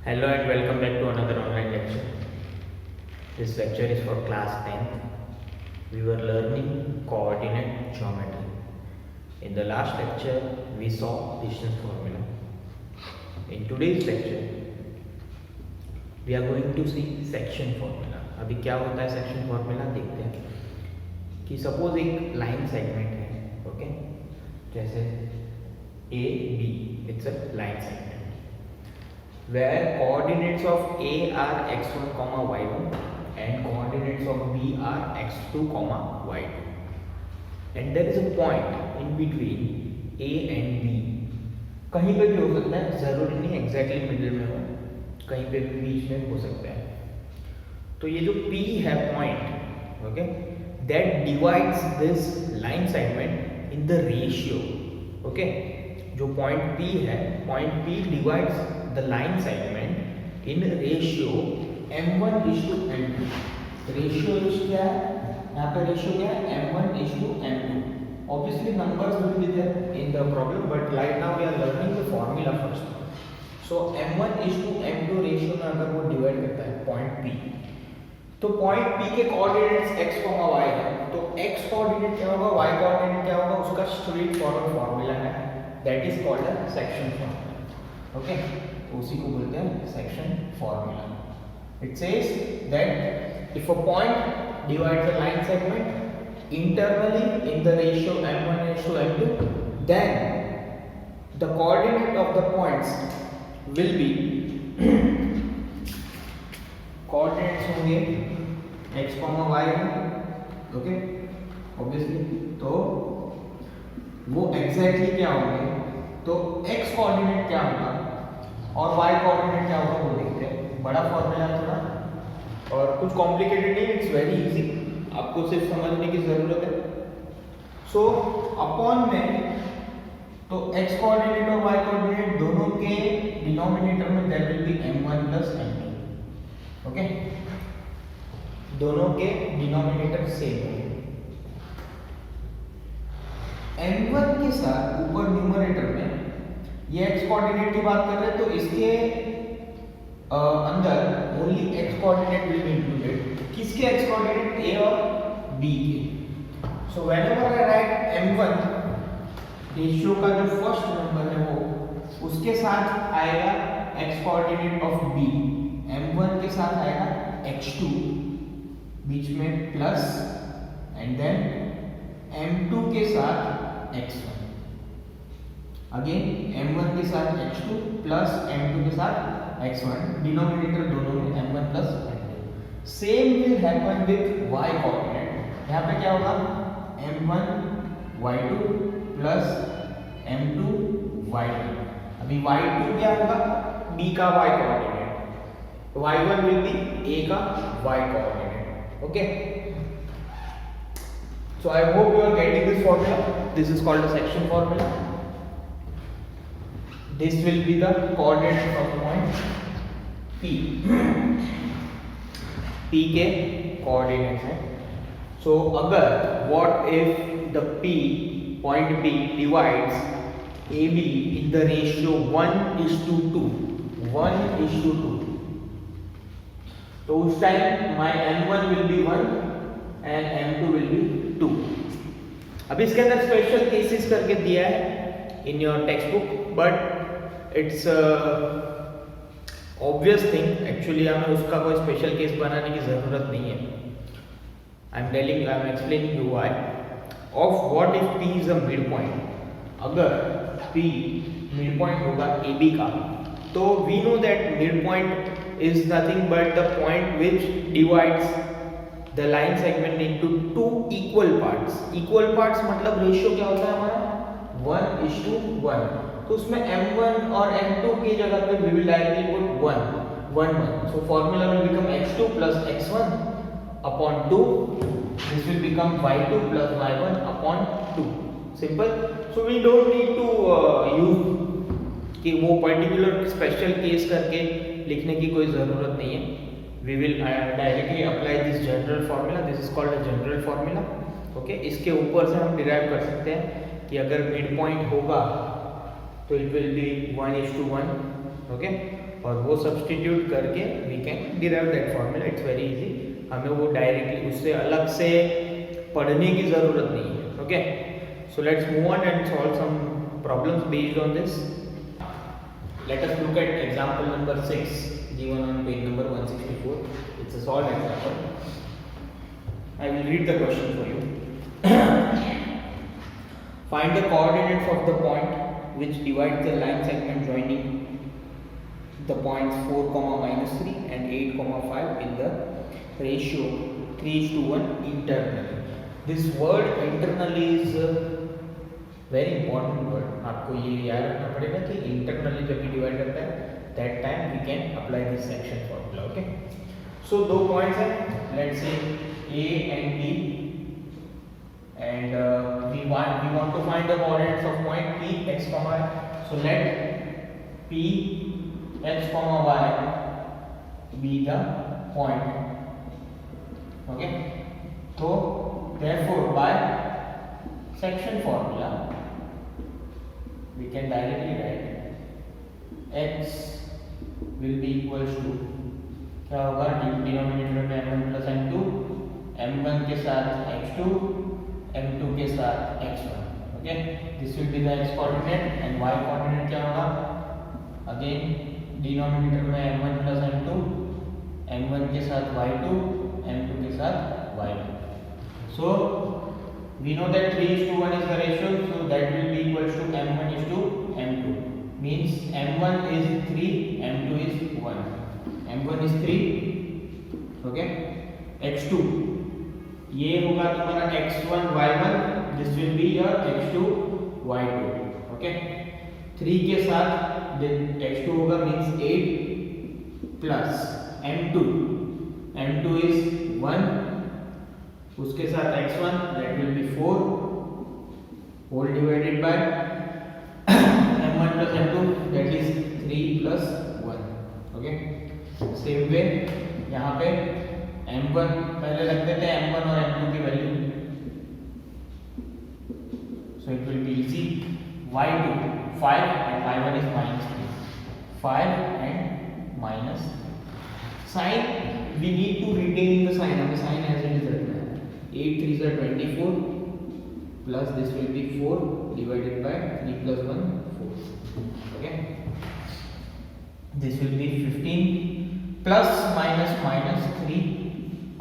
Hello and welcome back to another online lecture. This lecture is for class 10th. We were learning coordinate geometry. In the last lecture, we saw distance formula. In today's lecture, we are going to see section formula. अभी क्या होता है section formula देखते हैं कि suppose एक line segment है, okay? जैसे A, B, it's a line segment. Where coordinates of A are x1, y1 and coordinates of B are x2, y2, and there is a point in between A and B. कहीं पे भी हो सकता है, जरूरी नहीं exactly middle में हो, कहीं पे भी बीच में हो सकता है. तो ये जो P है point, okay, that divides this line segment in the ratio, okay. जो point P है, point P divides the line segment in ratio m1 is to m2. ratio is क्या है, यहाँ पे ratio क्या है, m1 is to m2. obviously numbers will be there in the problem, but right now we are learning the formula first. so m1 is to m2 ratio में अगर वो divide करता है point P, तो point P के coordinates x, y है, तो x coordinate क्या होगा, y coordinate क्या होगा, उसका straight forward formula है, that is called a section formula. okay, उसी को बोलते हैं section formula. It says that if a point divides a line segment internally in the ratio m1 is to m2, then the coordinate of the points will be coordinates होंगे x, y, okay, obviously. तो वो exactly क्या होंगे, तो x coordinate क्या होगा और y coordinate क्या होगा वो देखते हैं. बड़ा फॉर्मूला थोड़ा और कुछ कॉम्प्लिकेटेड नहीं, इट्स वेरी इजी, आपको सिर्फ समझने की जरूरत है. सो अपॉन में तो x कोऑर्डिनेट और y कोऑर्डिनेट दोनों के डिनोमिनेटर में there will be m1 plus m2. Okay, दोनों के डिनोमिनेटर सेम है. m1 के साथ ऊपर न्यूमरेटर में ये x कोऑर्डिनेट की बात कर रहे हैं, तो इसके अंदर only x coordinate will be included. किसके x कोऑर्डिनेट, a और b के. So whenever I right m1, ratio का जो फर्स्ट नंबर है वो उसके साथ आएगा x coordinate of b, m1 के साथ आएगा x2, बीच में प्लस, एंड देन m2 के साथ x1, अगेन m1 के साथ x2 प्लस m2 के साथ x1, डिनोमिनेटर दोनों में m1 plus m2. Same will happen with y coordinate. यहाँ पे क्या होगा, m1 y2 plus m2 y2. अभी y2 क्या होगा, b का y coordinate, y1 will be a का y coordinate. Okay, so I hope you are getting this formula. This is called a section formula. This will be the coordinate of point P. P के coordinate है. So अगर what if the P point P divides AB in the ratio 1:2, 1:2, तो उस time my m1 will be 1 and m2 will be 2. अब इसके अंदर special cases करके दिया है in your text book, but it's obvious thing. Actually हमें उसका कोई स्पेशल केस बनाने की जरूरत नहीं है. I am explaining you why. Of what if P is a mid point. अगर P मिड पॉइंट होगा AB का, तो we know that mid point is nothing but the point which divides the line segment into two equal parts. Equal parts मतलब ratio क्या होता है हमारा, 1:1. तो उसमें m1 और m2 की जगह पे we will directly put 1, 1. So formula will become x2 plus x1 upon 2. This will become y2 plus y1 upon 2. Simple. So we don't need to use कि वो पर्टिकुलर स्पेशल केस करके लिखने की कोई ज़रूरत नहीं है. We will directly apply this general formula. This is called a general formula. Okay. इसके ऊपर से हम derive कर सकते हैं कि अगर मिड पॉइंट होगा तो it will be 1:1. okay, और वो सब्सटीट्यूट करके we can derive that formula. It's very easy. हमें वो डायरेक्टली उससे अलग से पढ़ने की ज़रूरत नहीं है. Okay, so let's move on and solve some problems based on this. Let us look at example number 6 given on page number 164. It's a solved example. I will read the question for you. Find the coordinates of the point which divides the line segment joining the points 4, -3 and 8, 5 in the ratio 3:1 internally. This word internally is very important word. आपको ये याद रखना पड़ेगा कि internally जब भी divide करता है that time we can apply this section formula. Okay, so दो पॉइंट्स हैं, let's say A and B, and we want to find the coordinates of point P x comma y. So let P x comma y be the point. Okay, so therefore by section formula we can directly write x will be equals to क्या होगा, denominator में m1 plus m2, m1 के साथ x2, m2 के साथ x1. Okay, this will be the x coordinate and y coordinate क्या होगा, again denominator में m1 प्लस m2, m1 के साथ y2, m2 के साथ y2. So we know that 3:1 is the ratio, so that will be equals to m1:m2. Means m1 is 3, m2 is 1. m1 is 3. Okay, x2 ये होगा तुम्हारा x1 y1, this will be your x2 y2. Okay, 3 के साथ x2 होगा means 8 plus m2 is 1, उसके साथ x1 that will be 4 whole divided by m1 plus m2 that is 3 plus 1. Okay, same way यहाँ पे m1 पहले रख देते हैं m1 और m2 की value, so it will be easy. y2 5 and y1 is -3, 5 and minus. Sign we need to retain the sign, हमें sign as it is रखना है. 8 3s are 24 plus this will be 4 divided by 3 plus 1 4. Okay, this will be 15 plus minus 3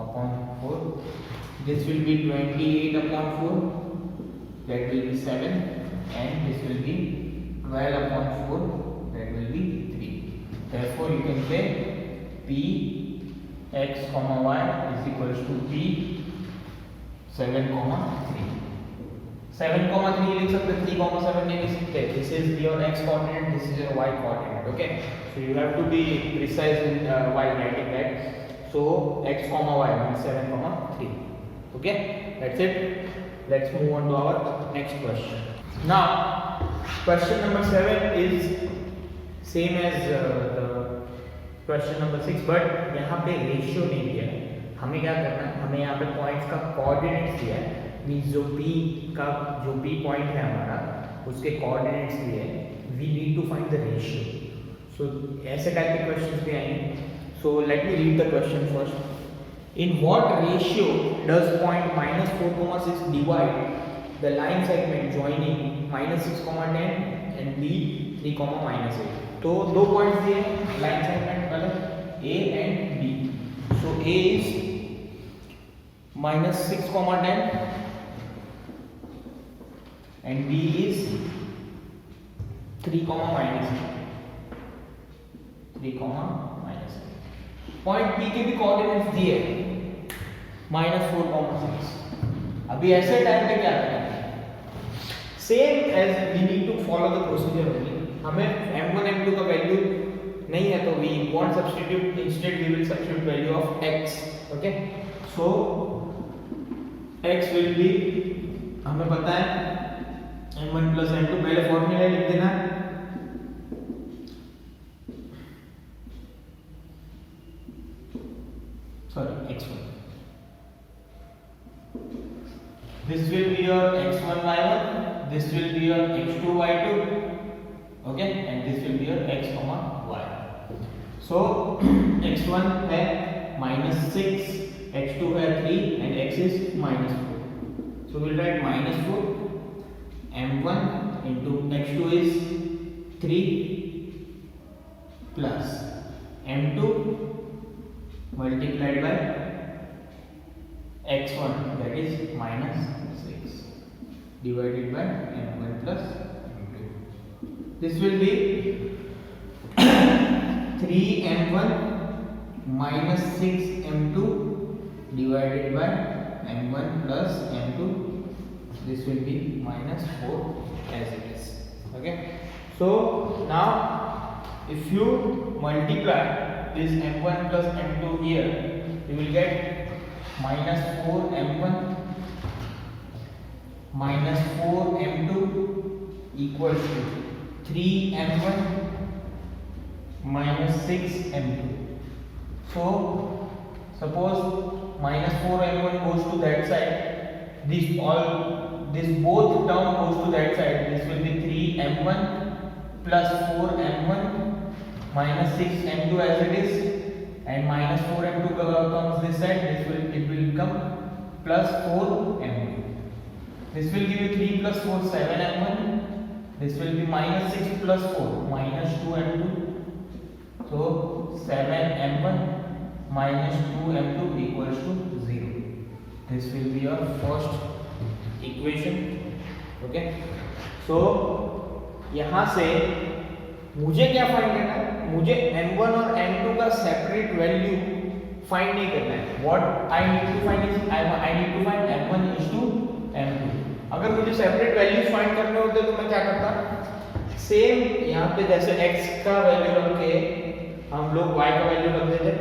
upon 4. This will be 28 upon 4, that will be 7, and this will be 12 upon 4, that will be 3. Therefore you can say P x comma y is equals to P 7,3. 7,3 लिख सकते, 3,7 नहीं लिख सकते. This is your x coordinate, this is your y coordinate. Okay, so you have to be precise in while writing that. So x comma y means 7,3. Okay, that's it. Let's move on to our next question. Now question number 7 is same as the question number 6, but यहाँ पे ratio नहीं दिया है. हमें क्या करना है, हमें यहाँ पे पॉइंट्स का कोऑर्डिनेट्स दिया है. मींस जो P पॉइंट है हमारा उसके कोऑर्डिनेट्स दिए हैं. We need to find the ratio. So ऐसे टाइप के क्वेश्चंस भी आएंगे. So let me read the question first. In what ratio does point -4,6 divide the line segment joining -6, 10 and B 3, -8. तो दो पॉइंट्स दिए हैं लाइन सेगमेंट वाले A and B. So A is -6, 10 and B is 3, -8. Point P के भी coordinates दिए -4, 6. अभी ऐसे टाइम पे क्या करना है, same as we need to follow the procedure only. हमें m1 m2 का वैल्यू नहीं है तो we want substitute, instead we will substitute value of x. Okay, so x will be, हमें पता है m1 plus m2, पहले फॉर्मूला लिख देना. Sorry x1, this will be your x1 y1, this will be your x2 y2. Okay, and this will be your x comma y. So x1 है -6, x2 है 3 and x is -4. So we'll write -4 m1 into x2 is 3 plus m2 multiplied by x1 that is -6 divided by m1 plus m2. This will be 3m1 minus 6m2 divided by m1 plus m2. This will be -4 as it is. Okay. So now if you multiply this m1 plus m2 here, you will get -4m1 minus 4m2 equals to 3m1 minus 6m2. So suppose -4m1 goes to that side, this both term goes to that side. This will be 3m1 plus 4m1 minus 6m2 as it is, and minus 4m2 comes this side. It will become plus 4m2. This will give you 3 plus 4 7m1. This will be minus 6 plus 4 minus 2m2. So 7m1 minus 2m2 equals to 0. This will be your first equation. Okay. So यहाँ से मुझे क्या find करना है? मुझे m1 और m2 का separate value find नहीं करना है. What I need to find is I need to find m1 is to m2. अगर मुझे सेपरेट वैल्यूज फाइंड करने होते तो मैं क्या करता? सेम यहाँ पे जैसे x का वैल्यू रख के हम लोग y का वैल्यू रख देते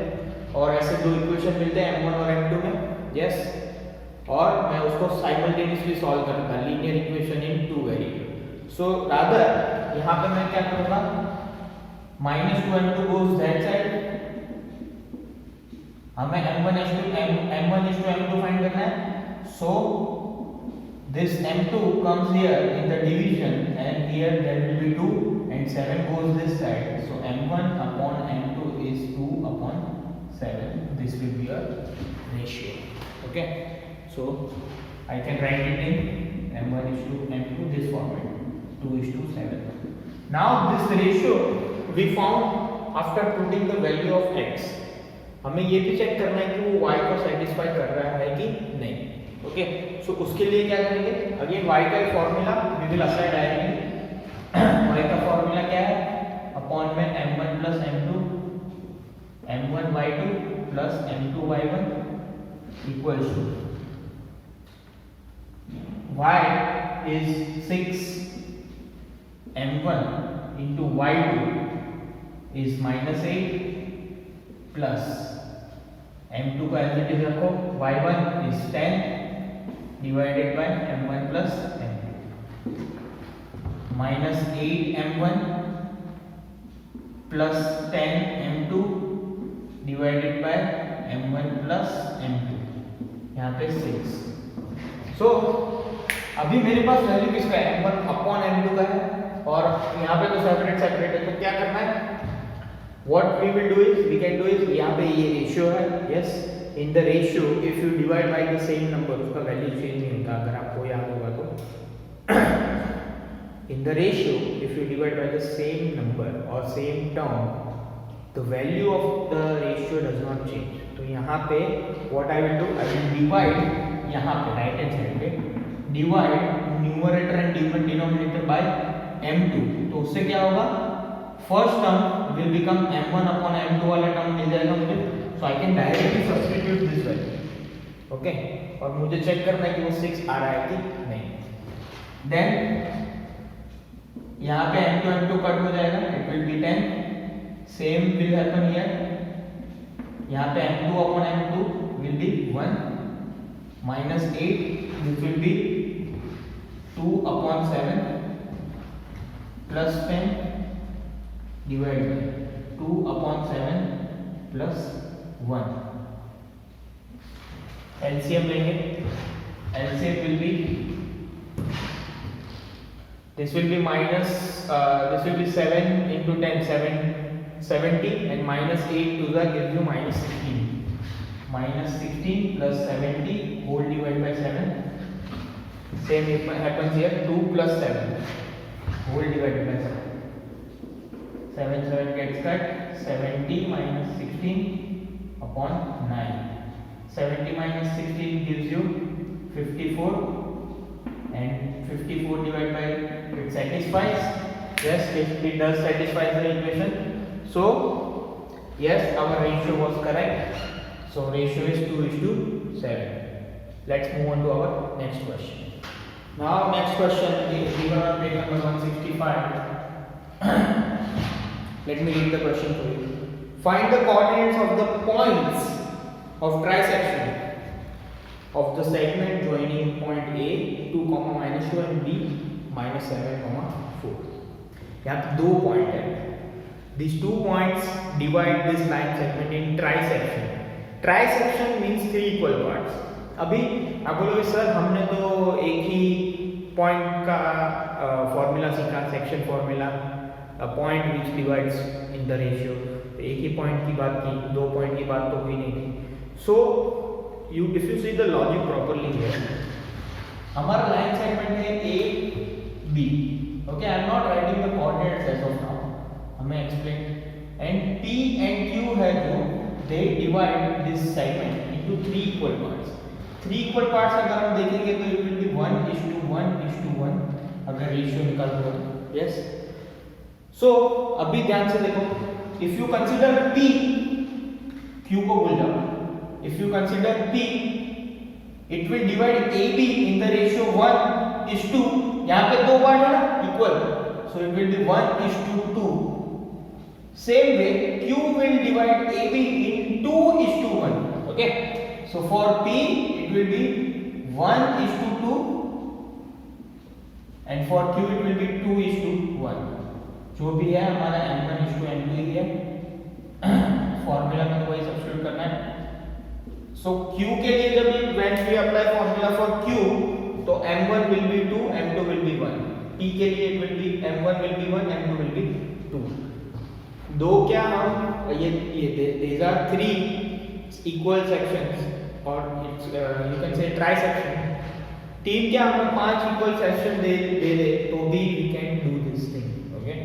और ऐसे दो इक्वेशन मिलते हैं m1 और m2 में. यस. और मैं उसको साइमल्टेनियसली सॉल्व करता, linear equation in two variable. So rather यहाँ पे मैं क्या करूँगा? -2m2 goes that side. हमें m1 is to m2 find करना है. सो this m2 comes here in the division, and here there will be 2 and 7 goes this side. So m1 upon m2 is 2 upon 7. This will be a ratio. Okay. So I can write it in m1 is to m2 this format, 2 is to 7. Now this ratio we found after putting the value of x. हमें ये भी check करना है कि वो y को satisfy कर रहा है कि नहीं. ओके. सो उसके लिए क्या करेंगे? अगेन y का formula we will apply directly. y का फॉर्मूला क्या है? अपॉन में m1 plus m2 m1 y2 plus m2 y1 equals to y is 6 m1 into y2 is -8 plus m2 को एज इट इज रखो. y1 is 10 divided by m1 plus m2 minus 8 m1 plus 10 m2 divided by m1 plus m2. यहाँ पे 6. So अभी मेरे पास value किसका है? m1 upon m2 का है और यहाँ पे तो सेपरेट है. तो क्या करना है? What we will do is यहाँ पे ये रेशियो है. Yes. In the ratio, if you divide by the same number, उसका वैल्यू चेंज नहीं होता अगर आपको याद होगा तो. In the ratio, if you divide by the same number or same term, the value of the ratio does not change. तो यहाँ पे what I will do, I will divide यहाँ पे राइट हैंड साइड पे divide numerator and denominator by m2. तो उससे क्या होगा? First term will become m1 upon m2 वाला टर्म मिल जाएगा मुझे. So I can directly substitute this value. Okay. और मुझे चेक करना है कि वो 6 आ रहा है कि नहीं. Then यहाँ पे m2 कट हो जाएगा. It will be 10. Same will happen here. यहाँ पे m2 upon m2 will be 1 minus 8. This will be 2 upon 7 plus 10 divided by 2 upon 7 plus 1. LCM लेंगे. LCM will be this will be minus this will be 7 into 10. 70 and minus 8 to the gives you minus 16. Minus 16 plus 70 whole divided by 7. Same happens here. 2 plus 7 whole divided by 7. 7 gets cut. 70 minus 16 upon 9. 70 minus 16 gives you 54, and 54 divided by it satisfies. Yes, it does satisfy the equation. So yes, our ratio was correct. So ratio is 2:7. Let's move on to our next question. Now next question is given on page number 165. Let me read the question for you. Find the coordinates of the points of trisection of the segment joining point A 2, -2 and B -7, 4. यहाँ पे दो point है. These 2 points divide this line segment in trisection. Trisection means 3 equal parts. अभी आप बोलोगे sir हमने तो एक ही पॉइंट का फॉर्मूला सीखा, section formula, point which divides in the ratio. एक ही पॉइंट की बात की, 2 पॉइंट की बात तो हुई नहीं थी. So you if you see the logic properly here, हमारा लाइन सेगमेंट है A B. Okay, I am not writing the coordinates as of now, हमें explain. And P and Q है जो they divide this segment into 3 equal parts. 3 equal parts अगर हम देखेंगे तो it will be 1:1:1 अगर ratio निकाल दो. यस, सो अभी ध्यान से देखो. If you consider P, Q को भूल जाओ. If you consider P, it will divide AB in the ratio 1:2. यहाँ पे 2 पार्ट है ना equal, so it will be 1:2. Same way Q will divide AB in 2:1. Okay, so for P it will be 1:2 and for Q it will be 2:1. जो भी है हमारा M1:M2 ही है. Formula में वही सब्स्टिट्यूट करना है. So Q के लिए जब when we apply formula for Q, तो M1 will be 2, M2 will be 1. P के लिए it will be M1 will be 1, M2 will be 2. दो क्या हम ये these are 3 equal sections or it's you can say trisection. 3 क्या हमें 5 equal section दे तो भी we can do this thing. Okay,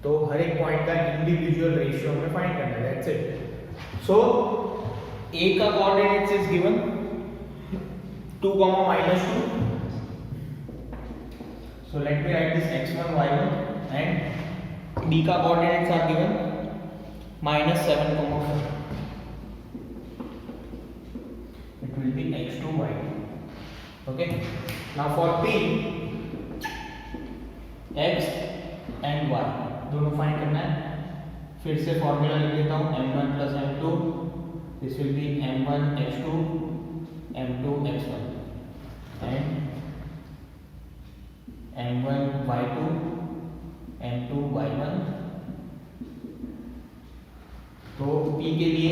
तो हर एक पॉइंट का इंडिविजुअल रेशियो हमें फाइंड करना है. That's it. So A का coordinates is given 2, -2. So let me write this x1, y1 and B का coordinates are given -7, 4. It will be x2, y2. Okay. Now for P, x and y दोनों find करना है. फिर से formula लिख देता हूँ. m1 plus m2. This will be m1 x2, m2 x1 and m1 y2, m2 y1. तो P के लिए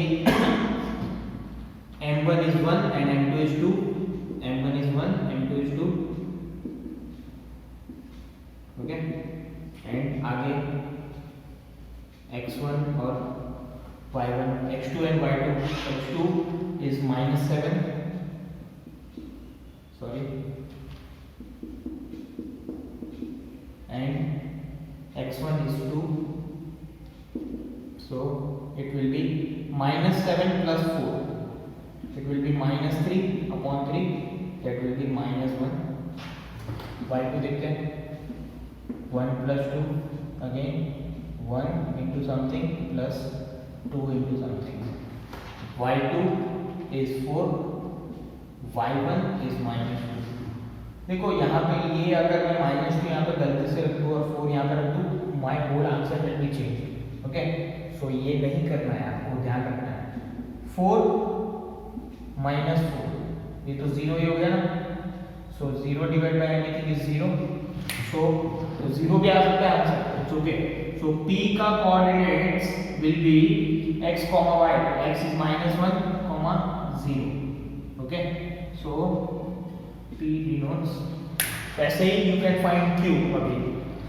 m1 is 1 and m2 is 2. m1 is 1, m2 is 2. Okay, and आगे x1 और y1, x2 and y2. x2 is -7. Sorry. And x1 is 2, so it will be -7 plus 4. It will be -3 upon 3. That will be -1. y2 देखते हैं. 1 plus 2 again 1 into something plus 2 into something. y2 is 4. y1 is -2. देखो यहाँ पे ये अगर मैं -2 यहाँ पे गलती से रख दूँ और 4 यहाँ पे रख दूँ, my whole answer will be change. Okay, so ये नहीं करना है, आपको ध्यान रखना है. 4 -4 ये तो 0 ही हो गया ना. सो 0 डिवाइड बाय एनीथिंग इज 0. सो 0 भी आ सकता है answer. It's okay. So P का coordinates will be x, y. x is -1, 0. Okay, so P denotes. ऐसे ही you can find Q अभी.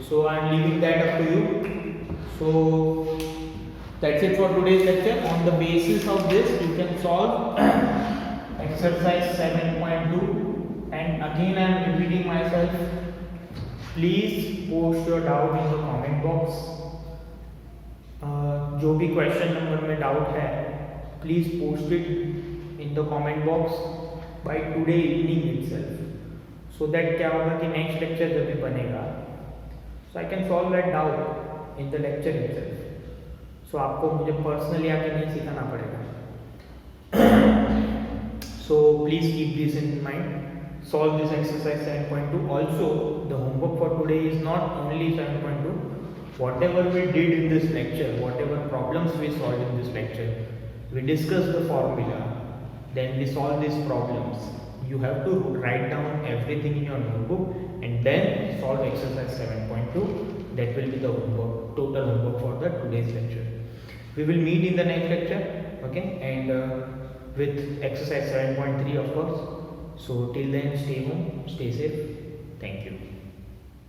So I am leaving that up to you. So That's it for today's lecture. On the basis of this, you can solve exercise 7.2. And again, I am repeating myself. Please post your doubt in the comment box. जो भी question number में doubt है, please post it in the comment box by today evening itself, so that क्या होगा कि next lecture जब भी बनेगा, so I can solve that doubt in the lecture itself. So आपको मुझे पर्सनली आके नहीं सिखाना पड़ेगा. So please keep this in mind. Solve this exercise 7.2. Also, the homework for today is not only 7.2. Whatever we did in this lecture, whatever problems we solved in this lecture, we discussed the formula, then we solve these problems. You have to write down everything in your notebook and then solve exercise 7.2. That will be the homework, total homework for the today's lecture. We will meet in the next lecture, okay? And with exercise 7.3 of course. So till then, stay home, stay safe. Thank you.